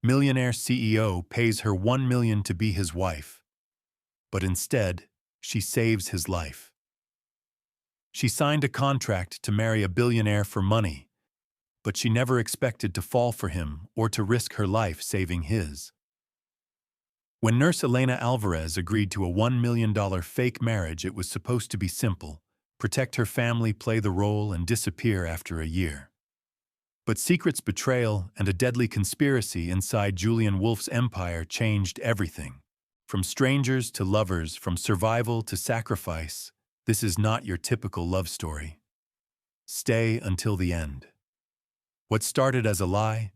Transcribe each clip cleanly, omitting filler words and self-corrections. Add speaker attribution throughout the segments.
Speaker 1: Millionaire CEO pays her $1 million to be his wife, but instead, she saves his life. She signed a contract to marry a billionaire for money, but she never expected to fall for him or to risk her life saving his. When nurse Elena Alvarez agreed to a $1 million fake marriage, it was supposed to be simple: protect her family, play the role, and disappear after a year. But secrets, betrayal, and a deadly conspiracy inside Julian Wolfe's empire changed everything. From strangers to lovers, from survival to sacrifice, this is not your typical love story. Stay until the end. What started as a lie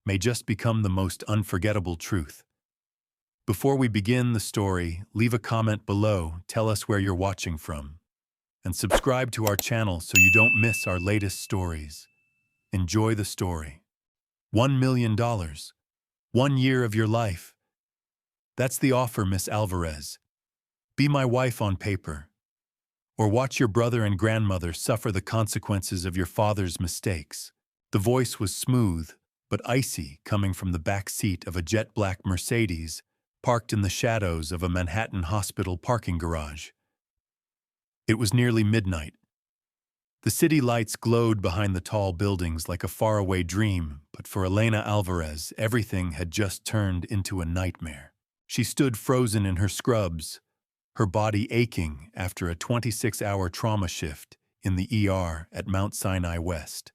Speaker 1: may just become the most unforgettable truth. Before we begin the story, leave a comment below, tell us where you're watching from, and subscribe to our channel so you don't miss our latest stories. Enjoy the story. $1 million. 1 year of your life. That's the offer, Miss Alvarez. Be my wife on paper. Or watch your brother and grandmother suffer the consequences of your father's mistakes. The voice was smooth, but icy, coming from the back seat of a jet-black Mercedes, parked in the shadows of a Manhattan hospital parking garage. It was nearly midnight. The city lights glowed behind the tall buildings like a faraway dream, but for Elena Alvarez, everything had just turned into a nightmare. She stood frozen in her scrubs, her body aching after a 26-hour trauma shift in the ER at Mount Sinai West.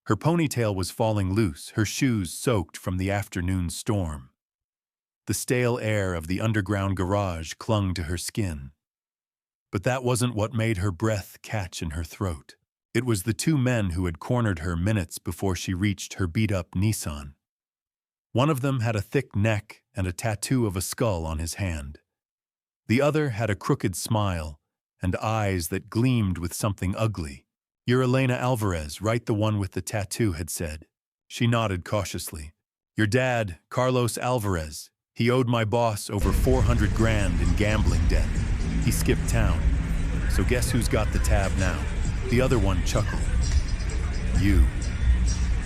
Speaker 1: Her ponytail was falling loose, her shoes soaked from the afternoon storm. The stale air of the underground garage clung to her skin. But that wasn't what made her breath catch in her throat. It was the two men who had cornered her minutes before she reached her beat-up Nissan. One of them had a thick neck and a tattoo of a skull on his hand. The other had a crooked smile and eyes that gleamed with something ugly. "You're Elena Alvarez, right? The one with the tattoo had said." She nodded cautiously. "Your dad, Carlos Alvarez. He owed my boss over 400 grand in gambling debt. He skipped town. So guess who's got the tab now?" The other one chuckled. "You.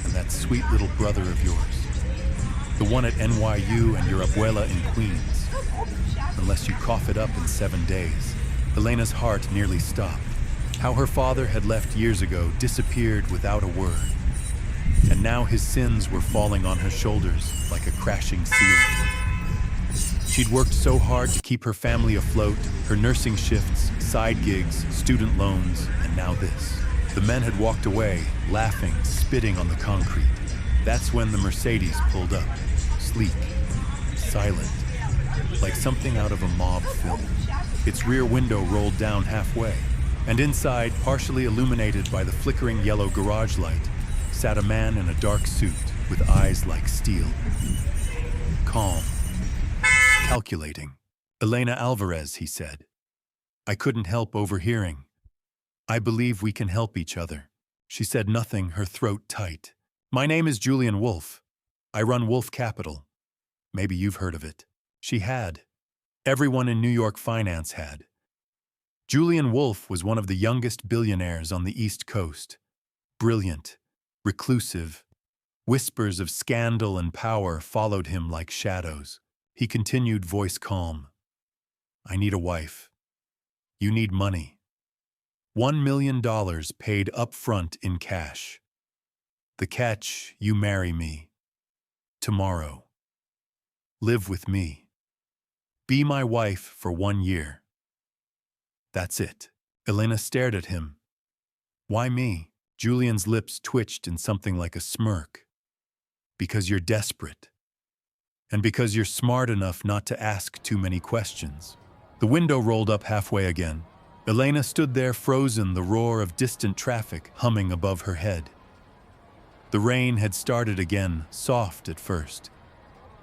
Speaker 1: And that sweet little brother of yours. The one at NYU and your abuela in Queens. Unless you cough it up in 7 days." Elena's heart nearly stopped. How her father had left years ago, disappeared without a word. And now his sins were falling on her shoulders like a crashing ceiling. She'd worked so hard to keep her family afloat, her nursing shifts, side gigs, student loans, and now this. The men had walked away, laughing, spitting on the concrete. That's when the Mercedes pulled up, sleek, silent, like something out of a mob film. Its rear window rolled down halfway, and inside, partially illuminated by the flickering yellow garage light, sat a man in a dark suit with eyes like steel. Calm. Calculating. "Elena Alvarez," he said. I couldn't help overhearing. "I believe we can help each other." She said nothing, her throat tight. "My name is Julian Wolfe. I run Wolfe Capital. Maybe you've heard of it." She had. Everyone in New York finance had. Julian Wolfe was one of the youngest billionaires on the East Coast. Brilliant, reclusive. Whispers of scandal and power followed him like shadows. He continued, voice calm. "I need a wife. You need money. $1 million paid up front in cash. The catch, you marry me. Tomorrow. Live with me. Be my wife for 1 year. That's it." Elena stared at him. "Why me?" Julian's lips twitched in something like a smirk. "Because you're desperate. And because you're smart enough not to ask too many questions." The window rolled up halfway again. Elena stood there frozen, the roar of distant traffic humming above her head. The rain had started again, soft at first.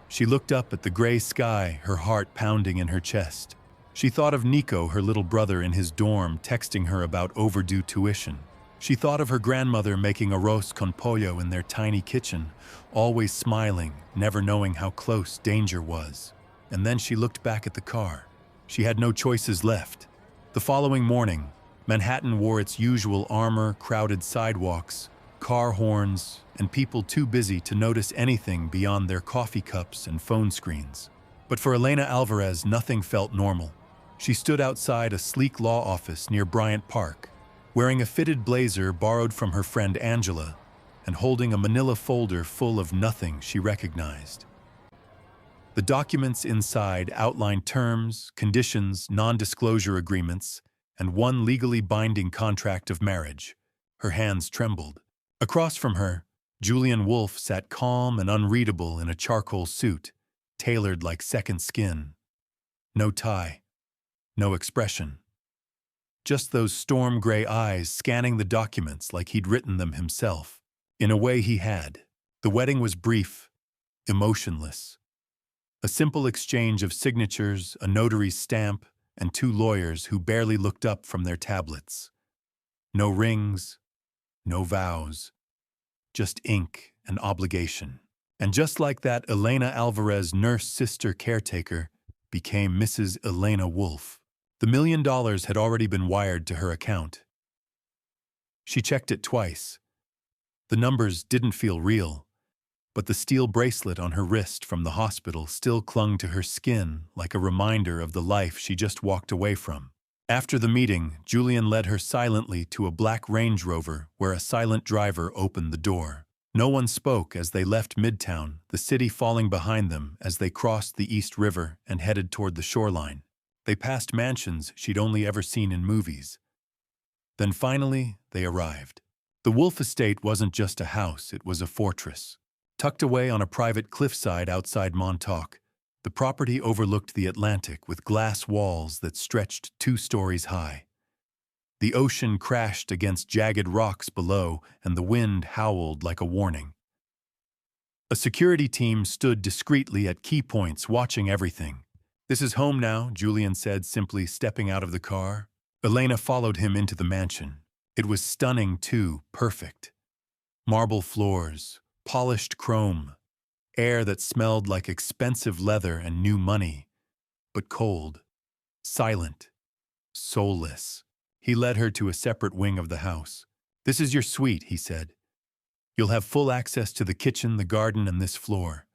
Speaker 1: She looked up at the gray sky, her heart pounding in her chest. She thought of Nico, her little brother in his dorm, texting her about overdue tuition. She thought of her grandmother making arroz con pollo in their tiny kitchen, always smiling, never knowing how close danger was. And then she looked back at the car. She had no choices left. The following morning, Manhattan wore its usual armor, crowded sidewalks, car horns, and people too busy to notice anything beyond their coffee cups and phone screens. But for Elena Alvarez, nothing felt normal. She stood outside a sleek law office near Bryant Park, wearing a fitted blazer borrowed from her friend Angela, and holding a manila folder full of nothing she recognized. The documents inside outlined terms, conditions, non-disclosure agreements, and one legally binding contract of marriage. Her hands trembled. Across from her, Julian Wolfe sat calm and unreadable in a charcoal suit, tailored like second skin. No tie, no expression. Just those storm-gray eyes scanning the documents like he'd written them himself. In a way, he had. The wedding was brief, emotionless. A simple exchange of signatures, a notary's stamp, and two lawyers who barely looked up from their tablets. No rings, no vows, just ink and obligation. And just like that, Elena Alvarez, nurse sister caretaker, became Mrs. Elena Wolfe. The $1 million had already been wired to her account. She checked it twice. The numbers didn't feel real, but the steel bracelet on her wrist from the hospital still clung to her skin like a reminder of the life she just walked away from. After the meeting, Julian led her silently to a black Range Rover where a silent driver opened the door. No one spoke as they left Midtown, the city falling behind them as they crossed the East River and headed toward the shoreline. They passed mansions she'd only ever seen in movies. Then finally, they arrived. The Wolfe estate wasn't just a house, it was a fortress. Tucked away on a private cliffside outside Montauk, the property overlooked the Atlantic with glass walls that stretched 2 stories high. The ocean crashed against jagged rocks below, and the wind howled like a warning. A security team stood discreetly at key points, watching everything. "This is home now," Julian said, simply stepping out of the car. Elena followed him into the mansion. It was stunning, too, perfect. Marble floors, polished chrome, air that smelled like expensive leather and new money, but cold, silent, soulless. He led her to a separate wing of the house. "This is your suite," he said. "You'll have full access to the kitchen, the garden, and this floor.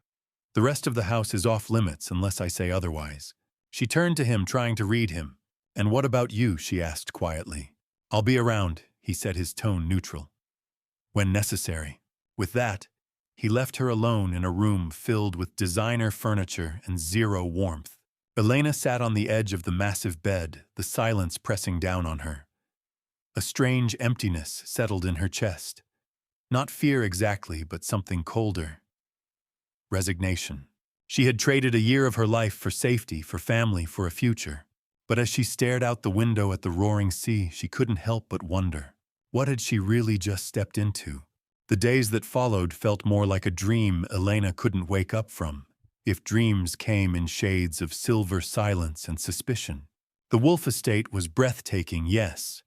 Speaker 1: The rest of the house is off limits unless I say otherwise." She turned to him, trying to read him. "And what about you?" she asked quietly. "I'll be around," he said, his tone neutral. "When necessary." With that, he left her alone in a room filled with designer furniture and zero warmth. Elena sat on the edge of the massive bed, the silence pressing down on her. A strange emptiness settled in her chest. Not fear exactly, but something colder. Resignation. She had traded a year of her life for safety, for family, for a future. But as she stared out the window at the roaring sea, she couldn't help but wonder. What had she really just stepped into? The days that followed felt more like a dream Elena couldn't wake up from, if dreams came in shades of silver silence and suspicion. The Wolfe estate was breathtaking, yes,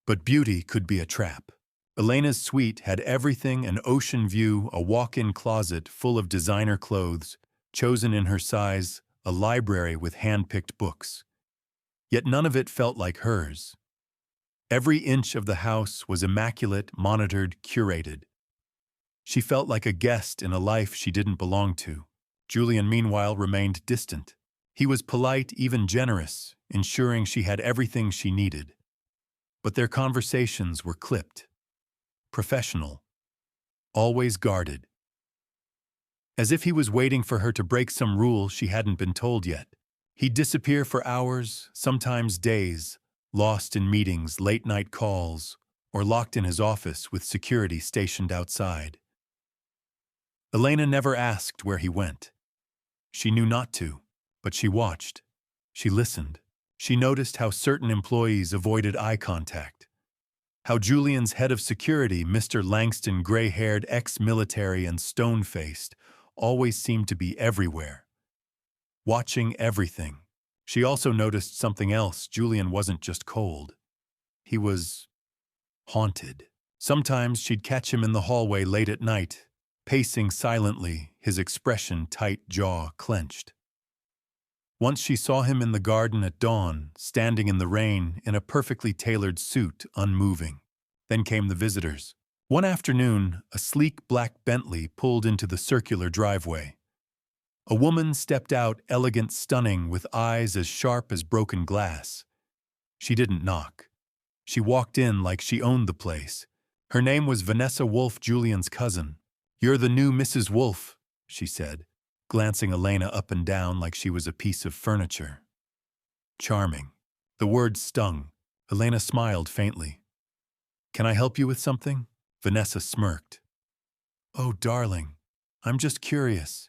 Speaker 1: but beauty could be a trap. Elena's suite had everything: an ocean view, a walk-in closet full of designer clothes, chosen in her size, a library with hand-picked books. Yet none of it felt like hers. Every inch of the house was immaculate, monitored, curated. She felt like a guest in a life she didn't belong to. Julian, meanwhile, remained distant. He was polite, even generous, ensuring she had everything she needed. But their conversations were clipped. Professional. Always guarded. As if he was waiting for her to break some rule she hadn't been told yet. He'd disappear for hours, sometimes days, lost in meetings, late-night calls, or locked in his office with security stationed outside. Elena never asked where he went. She knew not to, but she watched. She listened. She noticed how certain employees avoided eye contact. How Julian's head of security, Mr. Langston, gray-haired, ex-military and stone-faced, always seemed to be everywhere, watching everything. She also noticed something else. Julian wasn't just cold. He was haunted. Sometimes she'd catch him in the hallway late at night, pacing silently, his expression tight, jaw clenched. Once she saw him in the garden at dawn, standing in the rain, in a perfectly tailored suit, unmoving. Then came the visitors. One afternoon, a sleek black Bentley pulled into the circular driveway. A woman stepped out, elegant, stunning, with eyes as sharp as broken glass. She didn't knock. She walked in like she owned the place. Her name was Vanessa Wolfe, Julian's cousin. "You're the new Mrs. Wolfe," she said, glancing Elena up and down like she was a piece of furniture. Charming. The word stung. Elena smiled faintly. "Can I help you with something?" Vanessa smirked. "Oh, darling, I'm just curious.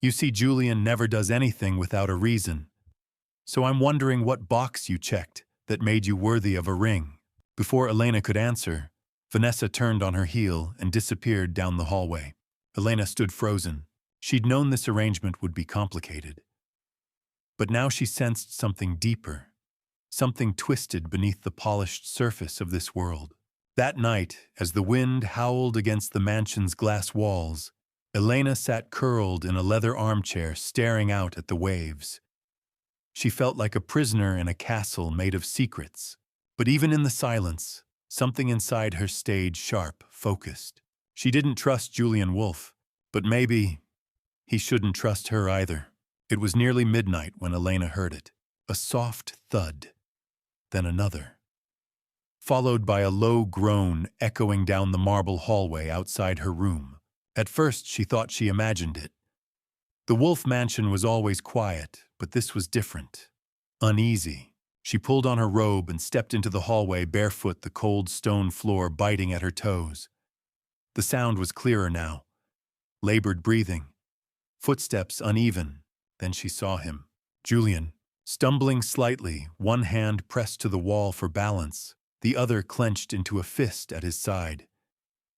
Speaker 1: You see, Julian never does anything without a reason. So I'm wondering what box you checked that made you worthy of a ring." Before Elena could answer, Vanessa turned on her heel and disappeared down the hallway. Elena stood frozen. She'd known this arrangement would be complicated. But now she sensed something deeper, something twisted beneath the polished surface of this world. That night, as the wind howled against the mansion's glass walls, Elena sat curled in a leather armchair staring out at the waves. She felt like a prisoner in a castle made of secrets. But even in the silence, something inside her stayed sharp, focused. She didn't trust Julian Wolfe, but maybe he shouldn't trust her either. It was nearly midnight when Elena heard it. A soft thud, then another, followed by a low groan echoing down the marble hallway outside her room. At first, she thought she imagined it. The Wolfe mansion was always quiet, but this was different. Uneasy. She pulled on her robe and stepped into the hallway barefoot, the cold stone floor biting at her toes. The sound was clearer now. Labored breathing. Footsteps uneven. Then she saw him. Julian, stumbling slightly, one hand pressed to the wall for balance, the other clenched into a fist at his side.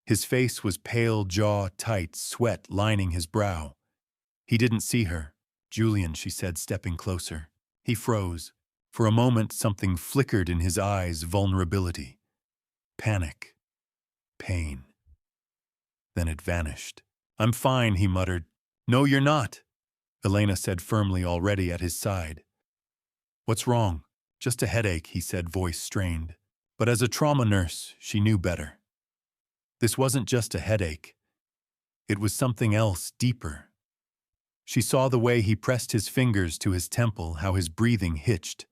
Speaker 1: His face was pale, jaw tight, sweat lining his brow. He didn't see her. "Julian," she said, stepping closer. He froze. For a moment, something flickered in his eyes, vulnerability. Panic. Pain. Then it vanished. "I'm fine," he muttered. "No, you're not," Elena said firmly, already at his side. "What's wrong?" "Just a headache," he said, voice strained. But as a trauma nurse, she knew better. This wasn't just a headache. It was something else, deeper. She saw the way he pressed his fingers to his temple, how his breathing hitched,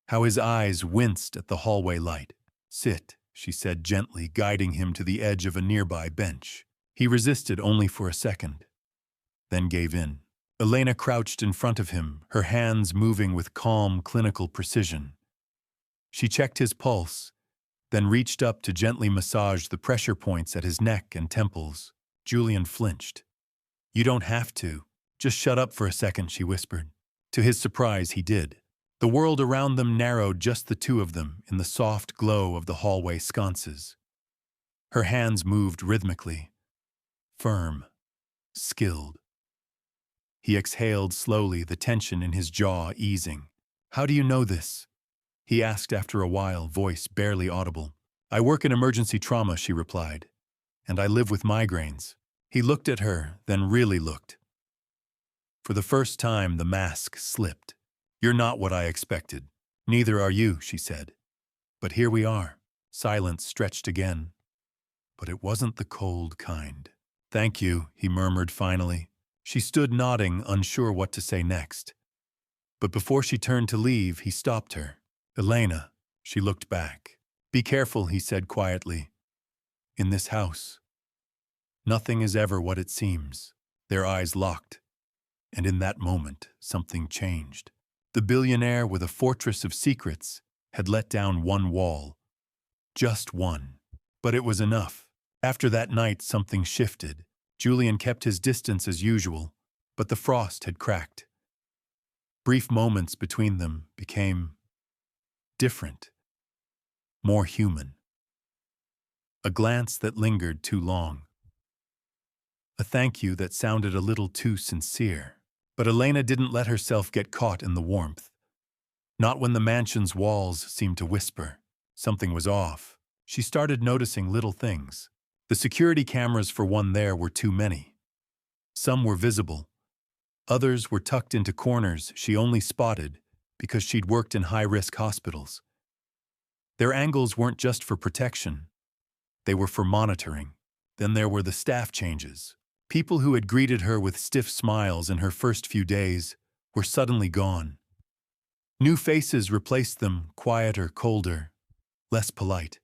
Speaker 1: how his eyes winced at the hallway light. "Sit," she said gently, guiding him to the edge of a nearby bench. He resisted only for a second, then gave in. Elena crouched in front of him, her hands moving with calm, clinical precision. She checked his pulse, then reached up to gently massage the pressure points at his neck and temples. Julian flinched. "You don't have to. Just shut up for a second," she whispered. To his surprise, he did. The world around them narrowed, just the two of them, in the soft glow of the hallway sconces. Her hands moved rhythmically, firm, skilled. He exhaled slowly, the tension in his jaw easing. "How do you know this?" he asked after a while, voice barely audible. "I work in emergency trauma," she replied, "and I live with migraines." He looked at her, then really looked. For the first time, the mask slipped. "You're not what I expected." "Neither are you," she said. "But here we are." Silence stretched again. But it wasn't the cold kind. "Thank you," he murmured finally. She stood nodding, unsure what to say next. But before she turned to leave, he stopped her. "Elena," she looked back. "Be careful," he said quietly. "In this house, nothing is ever what it seems." Their eyes locked, and in that moment, something changed. The billionaire with a fortress of secrets had let down one wall. Just one. But it was enough. After that night, something shifted. Julian kept his distance as usual, but the frost had cracked. Brief moments between them became different, more human. A glance that lingered too long. A thank you that sounded a little too sincere. But Elena didn't let herself get caught in the warmth. Not when the mansion's walls seemed to whisper. Something was off. She started noticing little things. The security cameras, for one, there were too many. Some were visible. Others were tucked into corners she only spotted because she'd worked in high-risk hospitals. Their angles weren't just for protection. They were for monitoring. Then there were the staff changes. People who had greeted her with stiff smiles in her first few days were suddenly gone. New faces replaced them, quieter, colder, less polite.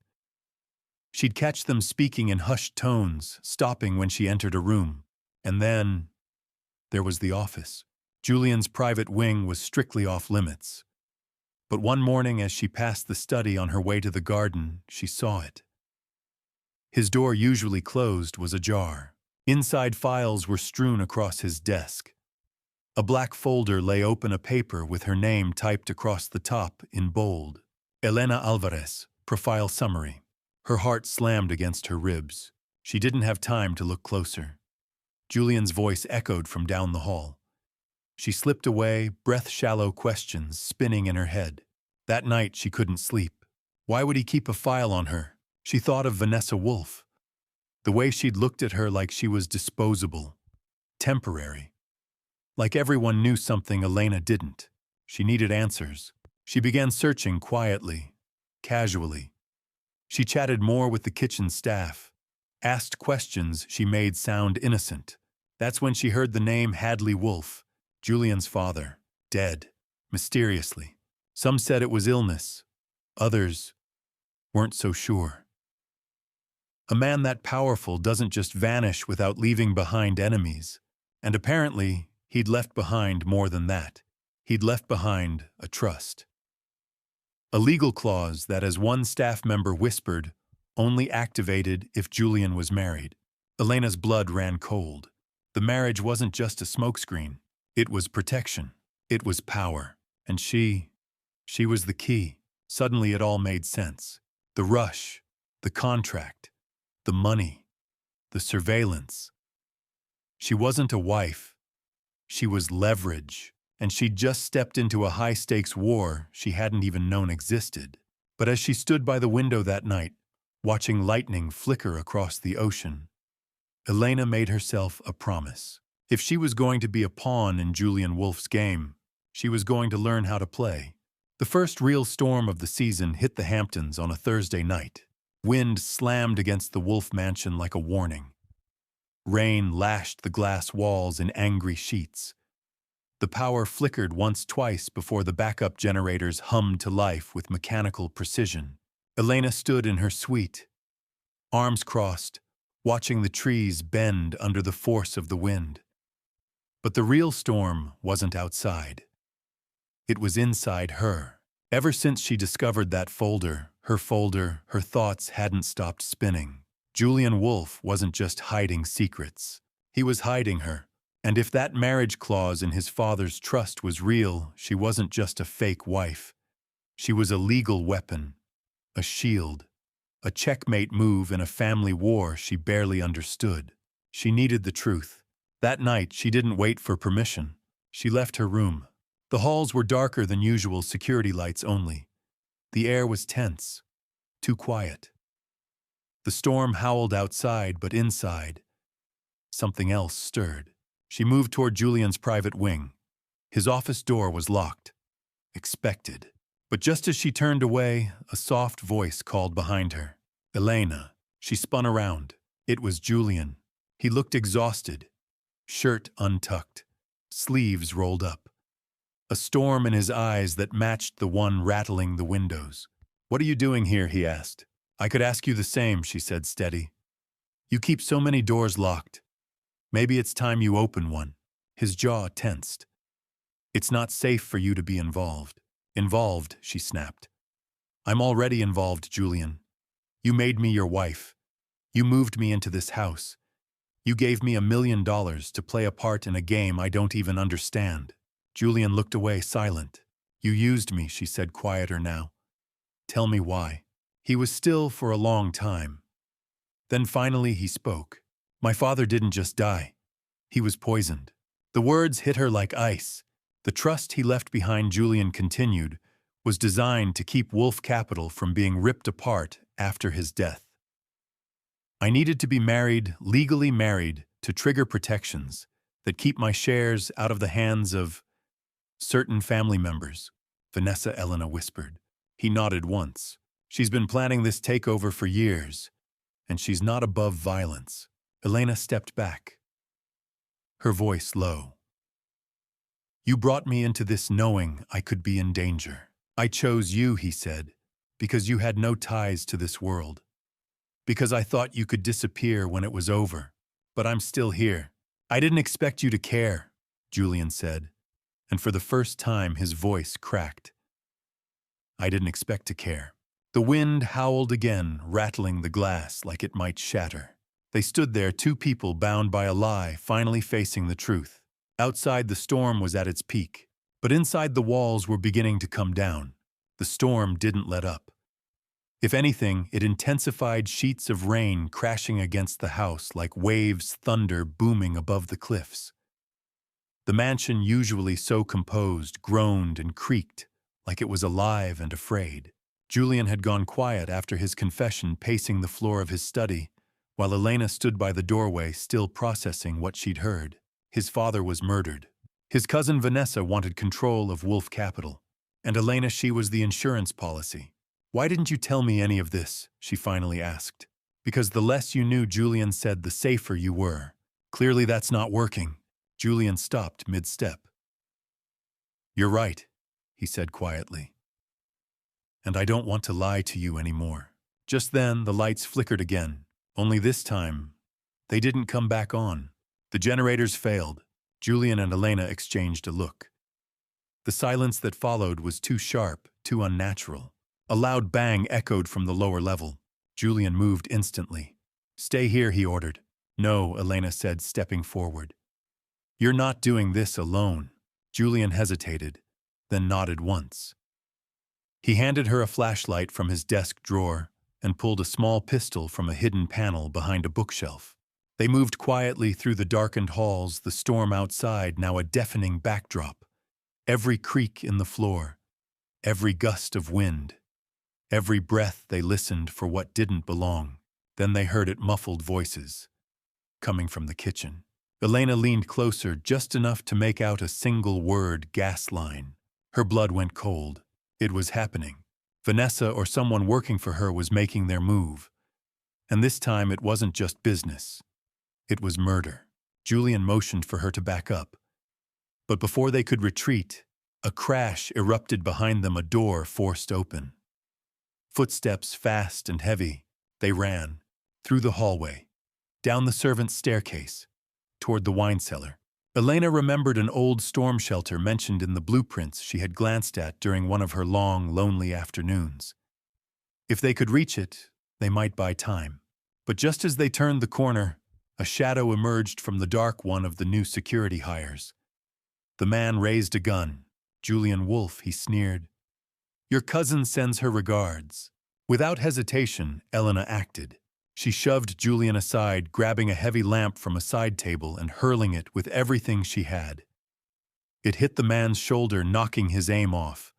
Speaker 1: She'd catch them speaking in hushed tones, stopping when she entered a room. And then there was the office. Julian's private wing was strictly off limits. But one morning as she passed the study on her way to the garden, she saw it. His door, usually closed, was ajar. Inside, files were strewn across his desk. A black folder lay open, a paper with her name typed across the top in bold. Elena Alvarez, profile summary. Her heart slammed against her ribs. She didn't have time to look closer. Julian's voice echoed from down the hall. She slipped away, breath-shallow questions spinning in her head. That night she couldn't sleep. Why would he keep a file on her? She thought of Vanessa Wolfe. The way she'd looked at her like she was disposable, temporary. Like everyone knew something Elena didn't. She needed answers. She began searching quietly, casually. She chatted more with the kitchen staff, asked questions she made sound innocent. That's when she heard the name Hadley Wolfe, Julian's father, dead, mysteriously. Some said it was illness. Others weren't so sure. A man that powerful doesn't just vanish without leaving behind enemies. And apparently, he'd left behind more than that. He'd left behind a trust. A legal clause that, as one staff member whispered, only activated if Julian was married. Elena's blood ran cold. The marriage wasn't just a smokescreen. It was protection. It was power. And she was the key. Suddenly it all made sense. The rush, the contract, the money, the surveillance. She wasn't a wife. She was leverage. And she'd just stepped into a high-stakes war she hadn't even known existed. But as she stood by the window that night, watching lightning flicker across the ocean, Elena made herself a promise. If she was going to be a pawn in Julian Wolfe's game, she was going to learn how to play. The first real storm of the season hit the Hamptons on a Thursday night. Wind slammed against the Wolfe mansion like a warning. Rain lashed the glass walls in angry sheets. The power flickered once, twice before the backup generators hummed to life with mechanical precision. Elena stood in her suite, arms crossed, watching the trees bend under the force of the wind. But the real storm wasn't outside. It was inside her. Ever since she discovered that folder, her thoughts hadn't stopped spinning. Julian Wolfe wasn't just hiding secrets. He was hiding her. And if that marriage clause in his father's trust was real, she wasn't just a fake wife. She was a legal weapon, a shield, a checkmate move in a family war she barely understood. She needed the truth. That night, she didn't wait for permission. She left her room. The halls were darker than usual, security lights only. The air was tense, too quiet. The storm howled outside, but inside, something else stirred. She moved toward Julian's private wing. His office door was locked. Expected. But just as she turned away, a soft voice called behind her. Elena. She spun around. It was Julian. He looked exhausted. Shirt untucked. Sleeves rolled up. A storm in his eyes that matched the one rattling the windows. "What are you doing here?" he asked. "I could ask you the same," she said, steady. "You keep so many doors locked. Maybe it's time you open one." His jaw tensed. "It's not safe for you to be involved." "Involved," she snapped. "I'm already involved, Julian. You made me your wife. You moved me into this house. You gave me $1 million to play a part in a game I don't even understand." Julian looked away, silent. "You used me," she said, quieter now. "Tell me why." He was still for a long time. Then finally he spoke. "My father didn't just die. He was poisoned." The words hit her like ice. The trust he left behind, Julian continued, was designed to keep Wolfe Capital from being ripped apart after his death. "I needed to be married, legally married, to trigger protections that keep my shares out of the hands of certain family members," Vanessa Elena whispered. He nodded once. "She's been planning this takeover for years, and she's not above violence. Elena stepped back, her voice low. You brought me into this knowing I could be in danger. I chose you, he said, because you had no ties to this world. Because I thought you could disappear when it was over. But I'm still here. I didn't expect you to care, Julian said, and for the first time his voice cracked. I didn't expect to care. The wind howled again, rattling the glass like it might shatter. They stood there, two people bound by a lie, finally facing the truth. Outside, the storm was at its peak, but inside the walls were beginning to come down. The storm didn't let up. If anything, it intensified, sheets of rain crashing against the house like waves, thunder booming above the cliffs. The mansion, usually so composed, groaned and creaked like it was alive and afraid. Julian had gone quiet after his confession, pacing the floor of his study, while Elena stood by the doorway, still processing what she'd heard. His father was murdered. His cousin Vanessa wanted control of Wolfe Capital. And Elena, she was the insurance policy. Why didn't you tell me any of this? She finally asked. Because the less you knew, Julian said, the safer you were. Clearly that's not working. Julian stopped mid-step. You're right, he said quietly. And I don't want to lie to you anymore. Just then, the lights flickered again. Only this time, they didn't come back on. The generators failed. Julian and Elena exchanged a look. The silence that followed was too sharp, too unnatural. A loud bang echoed from the lower level. Julian moved instantly. Stay here, he ordered. No, Elena said, stepping forward. You're not doing this alone. Julian hesitated, then nodded once. He handed her a flashlight from his desk drawer and pulled a small pistol from a hidden panel behind a bookshelf. They moved quietly through the darkened halls, the storm outside now a deafening backdrop. Every creak in the floor, every gust of wind, every breath they listened for what didn't belong. Then they heard it, muffled voices, coming from the kitchen. Elena leaned closer, just enough to make out a single word, gas line. Her blood went cold. It was happening. Vanessa or someone working for her was making their move. And this time it wasn't just business. It was murder. Julian motioned for her to back up. But before they could retreat, a crash erupted behind them, a door forced open. Footsteps fast and heavy, they ran, through the hallway, down the servants' staircase, toward the wine cellar. Elena remembered an old storm shelter mentioned in the blueprints she had glanced at during one of her long, lonely afternoons. If they could reach it, they might buy time. But just as they turned the corner, a shadow emerged from the dark, one of the new security hires. The man raised a gun. Julian Wolfe, he sneered. Your cousin sends her regards. Without hesitation, Elena acted. She shoved Julian aside, grabbing a heavy lamp from a side table and hurling it with everything she had. It hit the man's shoulder, knocking his aim off.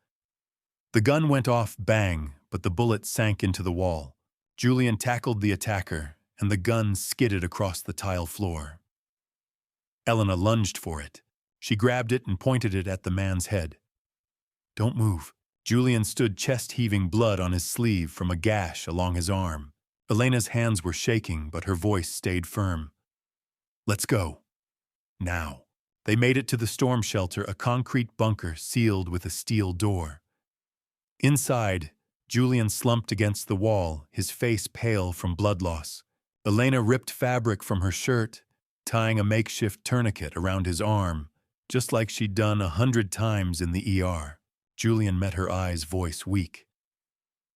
Speaker 1: The gun went off, bang, but the bullet sank into the wall. Julian tackled the attacker, and the gun skidded across the tile floor. Elena lunged for it. She grabbed it and pointed it at the man's head. Don't move. Julian stood, chest heaving, blood on his sleeve from a gash along his arm. Elena's hands were shaking, but her voice stayed firm. Let's go. Now. They made it to the storm shelter, a concrete bunker sealed with a steel door. Inside, Julian slumped against the wall, his face pale from blood loss. Elena ripped fabric from her shirt, tying a makeshift tourniquet around his arm, just like she'd done 100 times in the ER. Julian met her eyes, voice weak.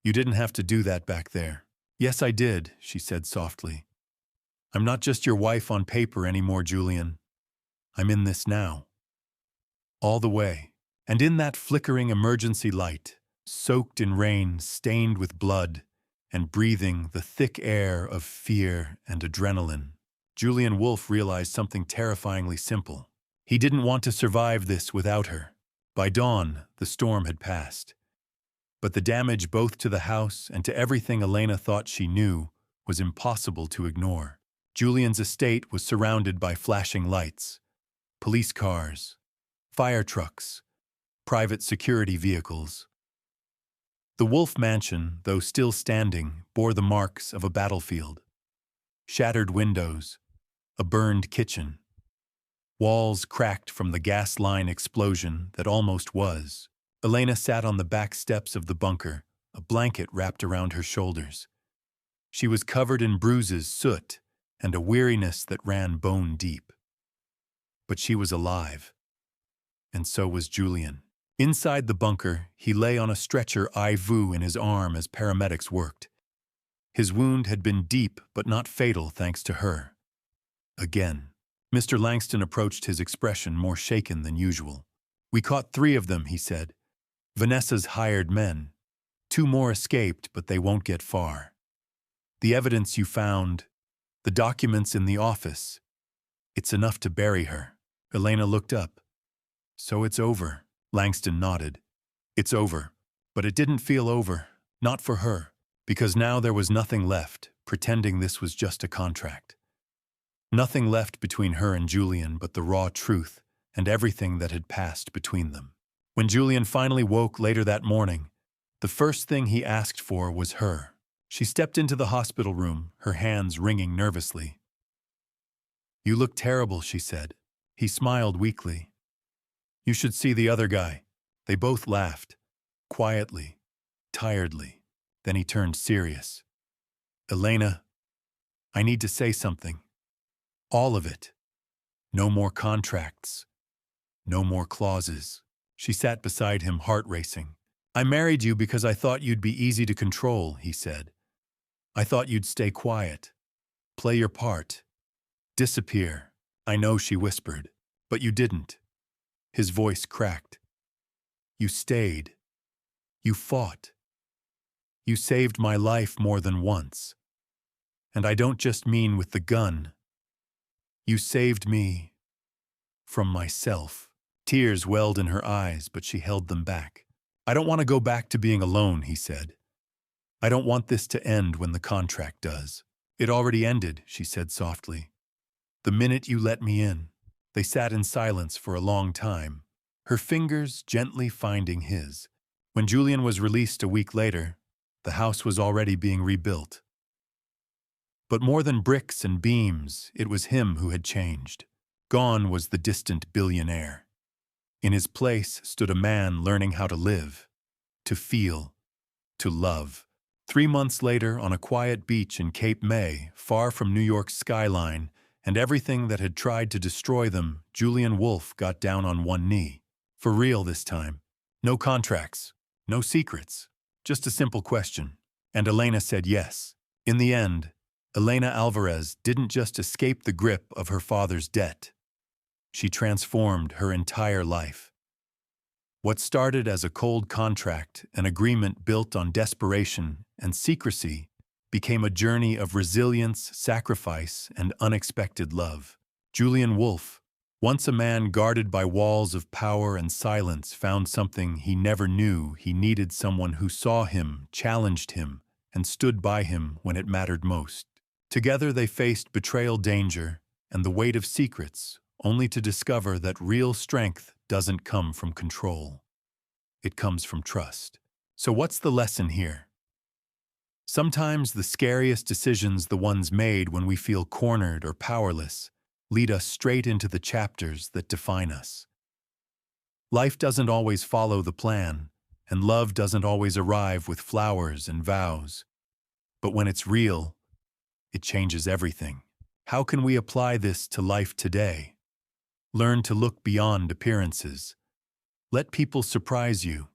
Speaker 1: You didn't have to do that back there. Yes, I did, she said softly. I'm not just your wife on paper anymore, Julian. I'm in this now. All the way. And in that flickering emergency light, soaked in rain, stained with blood, and breathing the thick air of fear and adrenaline, Julian Wolfe realized something terrifyingly simple. He didn't want to survive this without her. By dawn, the storm had passed. But the damage both to the house and to everything Elena thought she knew was impossible to ignore. Julian's estate was surrounded by flashing lights, police cars, fire trucks, private security vehicles. The Wolfe mansion, though still standing, bore the marks of a battlefield. Shattered windows, a burned kitchen, walls cracked from the gas line explosion that almost was. Elena sat on the back steps of the bunker, a blanket wrapped around her shoulders. She was covered in bruises, soot, and a weariness that ran bone deep. But she was alive, and so was Julian. Inside the bunker, he lay on a stretcher, IV in his arm as paramedics worked. His wound had been deep but not fatal thanks to her. Again. Mr. Langston approached, his expression more shaken than usual. "We caught 3 of them," he said. "Vanessa's hired men. 2 more escaped, but they won't get far. The evidence you found, the documents in the office, it's enough to bury her." Elena looked up. "So it's over." Langston nodded. "It's over. But it didn't feel over. Not for her. Because now there was nothing left, pretending this was just a contract. Nothing left between her and Julian but the raw truth and everything that had passed between them. When Julian finally woke later that morning, the first thing he asked for was her. She stepped into the hospital room, her hands wringing nervously. "You look terrible," she said. He smiled weakly. "You should see the other guy." They both laughed, quietly, tiredly. Then he turned serious. "Elena, I need to say something. All of it. No more contracts. No more clauses." She sat beside him, heart racing. "I married you because I thought you'd be easy to control," he said. "I thought you'd stay quiet. Play your part. Disappear." "I know," she whispered. "But you didn't." His voice cracked. "You stayed. You fought. You saved my life more than once. And I don't just mean with the gun. You saved me from myself." Tears welled in her eyes, but she held them back. "I don't want to go back to being alone," he said. "I don't want this to end when the contract does." "It already ended," she said softly. "The minute you let me in." They sat in silence for a long time, her fingers gently finding his. When Julian was released a week later, the house was already being rebuilt. But more than bricks and beams, it was him who had changed. Gone was the distant billionaire. In his place stood a man learning how to live, to feel, to love. 3 months later, on a quiet beach in Cape May, far from New York's skyline and everything that had tried to destroy them, Julian Wolfe got down on one knee. For real this time. No contracts, no secrets, just a simple question. And Elena said yes. In the end, Elena Alvarez didn't just escape the grip of her father's debt. She transformed her entire life. What started as a cold contract, an agreement built on desperation and secrecy, became a journey of resilience, sacrifice, and unexpected love. Julian Wolfe, once a man guarded by walls of power and silence, found something he never knew. He needed someone who saw him, challenged him, and stood by him when it mattered most. Together they faced betrayal, danger, and the weight of secrets, only to discover that real strength doesn't come from control. It comes from trust. So what's the lesson here? Sometimes the scariest decisions, the ones made when we feel cornered or powerless, lead us straight into the chapters that define us. Life doesn't always follow the plan, and love doesn't always arrive with flowers and vows. But when it's real, it changes everything. How can we apply this to life today? Learn to look beyond appearances. Let people surprise you.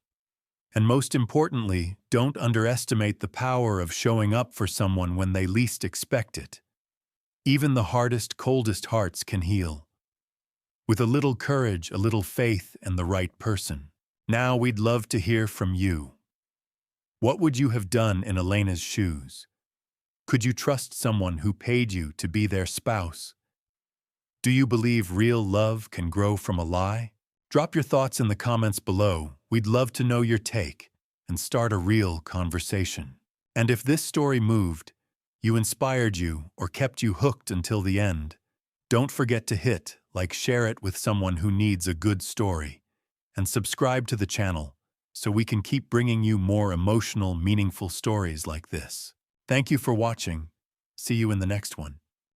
Speaker 1: And most importantly, don't underestimate the power of showing up for someone when they least expect it. Even the hardest, coldest hearts can heal. With a little courage, a little faith, and the right person. Now we'd love to hear from you. What would you have done in Elena's shoes? Could you trust someone who paid you to be their spouse? Do you believe real love can grow from a lie? Drop your thoughts in the comments below. We'd love to know your take and start a real conversation. And if this story moved, inspired you, or kept you hooked until the end, don't forget to hit like, share it with someone who needs a good story, and subscribe to the channel so we can keep bringing you more emotional, meaningful stories like this. Thank you for watching. See you in the next one.